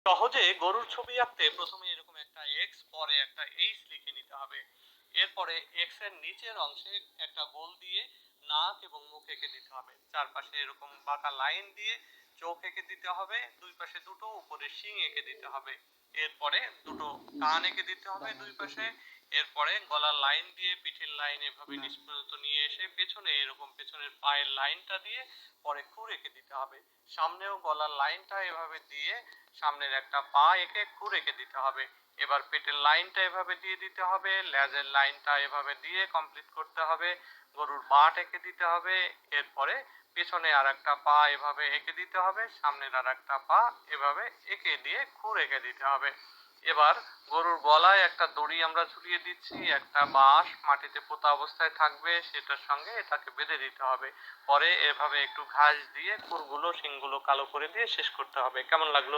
সহজে গরুর ছবি আঁকতে প্রথমে এরকম একটা এক্স পরে একটা এইচ লিখে নিতে হবে। এরপরে এক্স এর নিচের অংশে একটা গোল দিয়ে নাক এবং মুখ এঁকে দিতে হবে। চারপাশে এরকম বাঁকা লাইন দিয়ে চোখ এঁকে দিতে হবে, দুই পাশে দুটো, উপরে শিং এঁকে দিতে হবে। এরপরে দুটো কান এঁকে দিতে হবে দুই পাশে। এরপরে গলার লাইন দিয়ে পিঠের লাইন এভাবে নিচ পর্যন্ত নিয়ে এসে পেছনে এরকম পেছনের পায়ের লাইনটা দিয়ে পরে খুর এঁকে দিতে হবে। সামনেও গলার লাইনটা এভাবে দিয়ে সামনের একটা পা এঁকে খুর এঁকে দিতে হবে। এবার পেটের লাইনটা এভাবে দিয়ে দিতে হবে, লেজের লাইনটা এভাবে দিয়ে কমপ্লিট করতে হবে, গরুর বাট এঁকে দিতে হবে। এরপরে পেছনে আর একটা পা এভাবে এঁকে দিতে হবে, সামনের আর একটা পা এভাবে এঁকে দিয়ে খুর এঁকে দিতে হবে। এবার গরুর গলায় একটা দড়ি আমরা ঝুলিয়ে দিচ্ছি, একটা বাঁশ মাটিতে পোতা অবস্থায় থাকবে, সেটার সঙ্গে এটাকে বেঁধে দিতে হবে। পরে এভাবে একটু ঘাস দিয়ে খুরগুলো শিংগুলো কালো করে দিয়ে শেষ করতে হবে। কেমন লাগলো?